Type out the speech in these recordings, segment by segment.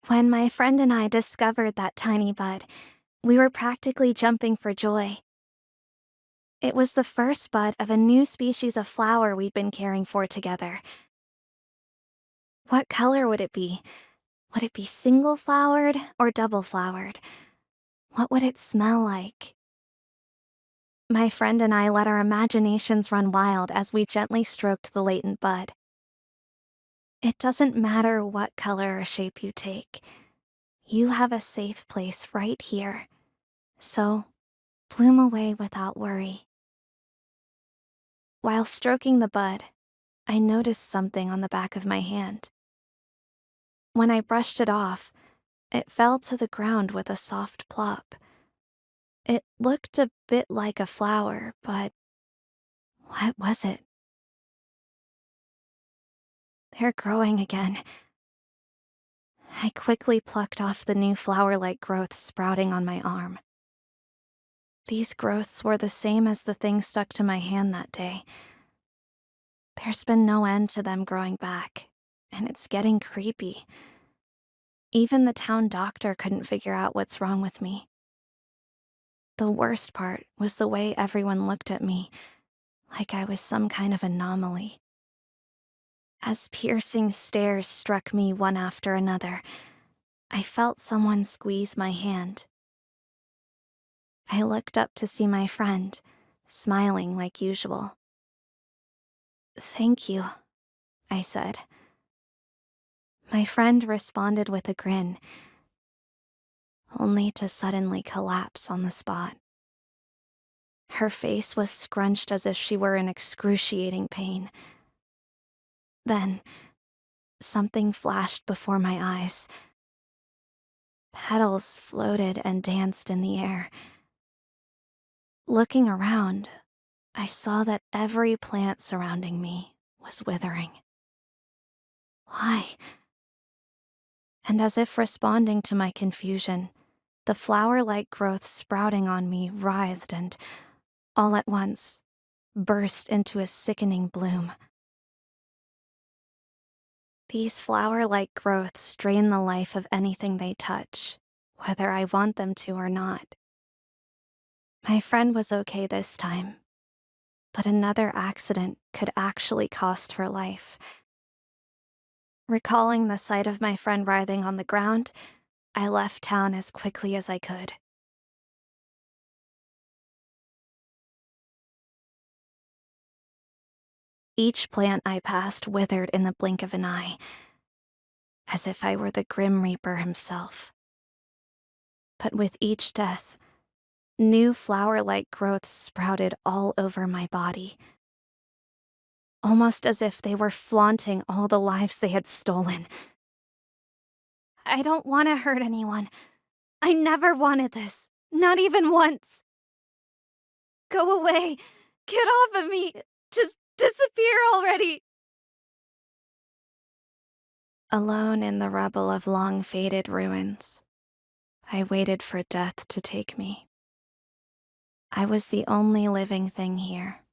When my friend and I discovered that tiny bud, we were practically jumping for joy. It was the first bud of a new species of flower we'd been caring for together. What color would it be? Would it be single-flowered or double-flowered? What would it smell like? My friend and I let our imaginations run wild as we gently stroked the latent bud. It doesn't matter what color or shape you take. You have a safe place right here. So, bloom away without worry. While stroking the bud, I noticed something on the back of my hand. When I brushed it off, it fell to the ground with a soft plop. It looked a bit like a flower, but what was it? They're growing again. I quickly plucked off the new flower-like growths sprouting on my arm. These growths were the same as the thing stuck to my hand that day. There's been no end to them growing back, and it's getting creepy. Even the town doctor couldn't figure out what's wrong with me. The worst part was the way everyone looked at me, like I was some kind of anomaly. As piercing stares struck me one after another, I felt someone squeeze my hand. I looked up to see my friend, smiling like usual. "Thank you," I said. My friend responded with a grin, only to suddenly collapse on the spot. Her face was scrunched as if she were in excruciating pain. Then, something flashed before my eyes. Petals floated and danced in the air. Looking around, I saw that every plant surrounding me was withering. Why? And as if responding to my confusion, the flower-like growth sprouting on me writhed and, all at once, burst into a sickening bloom. These flower-like growths drain the life of anything they touch, whether I want them to or not. My friend was okay this time, but another accident could actually cost her life. Recalling the sight of my friend writhing on the ground, I left town as quickly as I could. Each plant I passed withered in the blink of an eye, as if I were the Grim Reaper himself. But with each death, new flower-like growths sprouted all over my body, almost as if they were flaunting all the lives they had stolen. I don't want to hurt anyone. I never wanted this, not even once. Go away. Get off of me. Just disappear already. Alone in the rubble of long-faded ruins, I waited for death to take me. I was the only living thing here.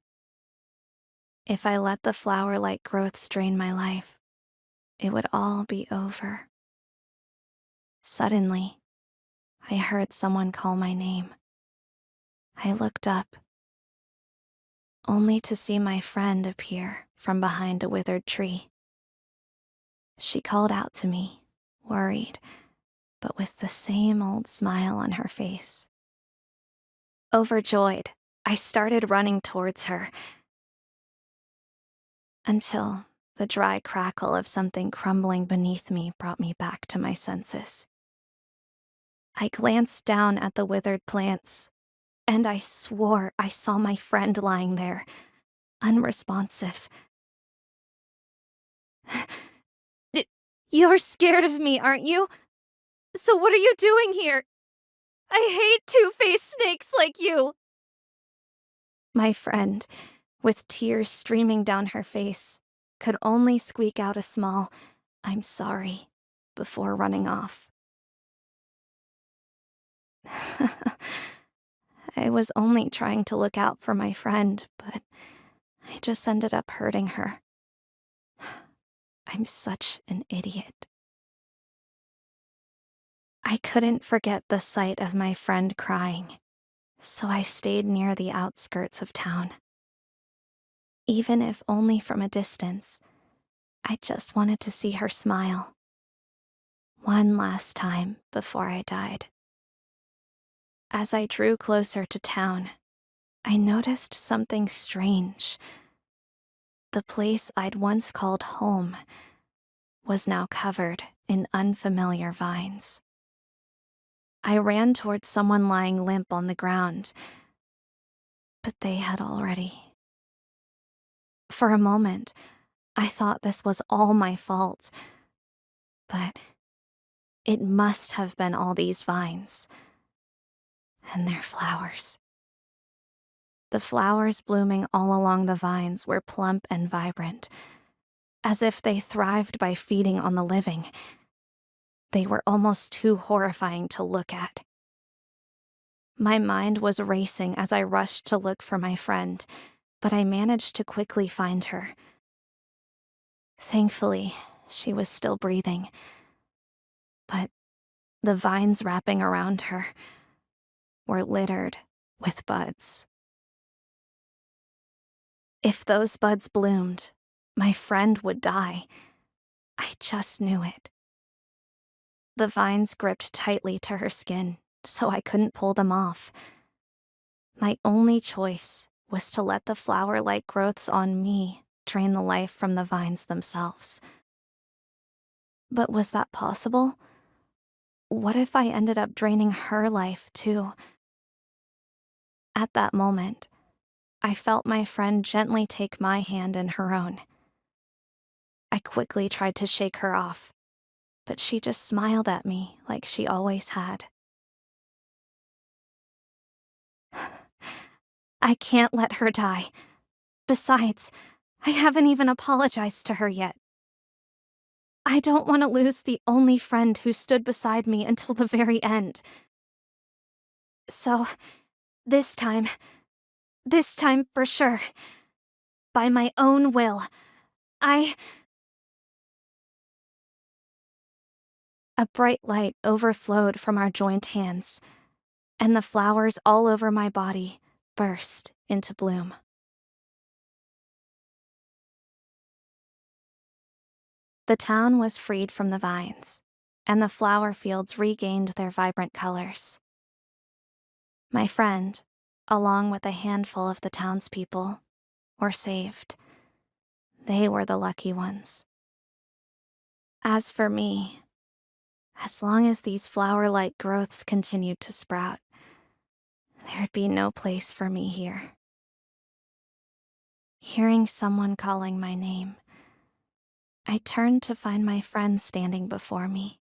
If I let the flower-like growths drain my life, it would all be over. Suddenly, I heard someone call my name. I looked up, only to see my friend appear from behind a withered tree. She called out to me, worried, but with the same old smile on her face. Overjoyed, I started running towards her, until the dry crackle of something crumbling beneath me brought me back to my senses. I glanced down at the withered plants, and I swore I saw my friend lying there, unresponsive. You're scared of me, aren't you? So what are you doing here? I hate two-faced snakes like you. My friend, with tears streaming down her face, could only squeak out a small, "I'm sorry," before running off. I was only trying to look out for my friend, but I just ended up hurting her. I'm such an idiot. I couldn't forget the sight of my friend crying, so I stayed near the outskirts of town. Even if only from a distance, I just wanted to see her smile. One last time before I died. As I drew closer to town, I noticed something strange. The place I'd once called home was now covered in unfamiliar vines. I ran towards someone lying limp on the ground, but they had already. For a moment, I thought this was all my fault, but it must have been all these vines and their flowers. The flowers blooming all along the vines were plump and vibrant, as if they thrived by feeding on the living. They were almost too horrifying to look at. My mind was racing as I rushed to look for my friend, but I managed to quickly find her. Thankfully, she was still breathing, but the vines wrapping around her were littered with buds. If those buds bloomed, my friend would die. I just knew it. The vines gripped tightly to her skin, so I couldn't pull them off. My only choice was to let the flower-like growths on me drain the life from the vines themselves. But was that possible? What if I ended up draining her life too? At that moment, I felt my friend gently take my hand in her own. I quickly tried to shake her off, but she just smiled at me like she always had. I can't let her die. Besides, I haven't even apologized to her yet. I don't want to lose the only friend who stood beside me until the very end. So, this time for sure, by my own will, A bright light overflowed from our joined hands, and the flowers all over my body burst into bloom. The town was freed from the vines, and the flower fields regained their vibrant colors. My friend, along with a handful of the townspeople, were saved. They were the lucky ones. As for me, as long as these flower-like growths continued to sprout, there'd be no place for me here. Hearing someone calling my name, I turned to find my friend standing before me.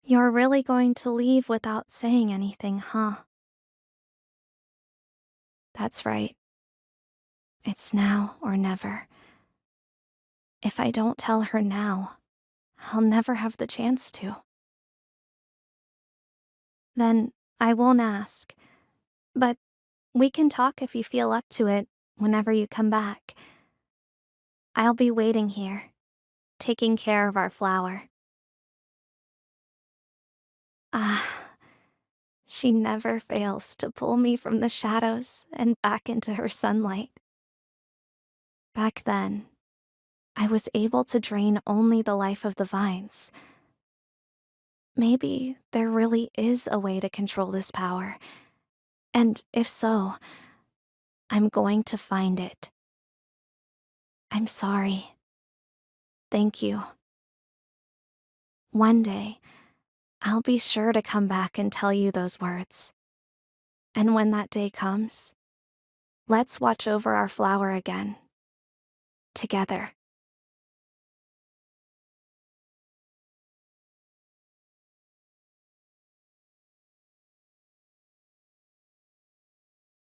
"You're really going to leave without saying anything, huh?" "That's right. It's now or never. If I don't tell her now, I'll never have the chance to." "Then I won't ask. But we can talk if you feel up to it whenever you come back. I'll be waiting here, taking care of our flower." Ah, she never fails to pull me from the shadows and back into her sunlight. Back then, I was able to drain only the life of the vines. Maybe there really is a way to control this power, and if so, I'm going to find it. I'm sorry. Thank you. One day, I'll be sure to come back and tell you those words. And when that day comes, let's watch over our flower again, together.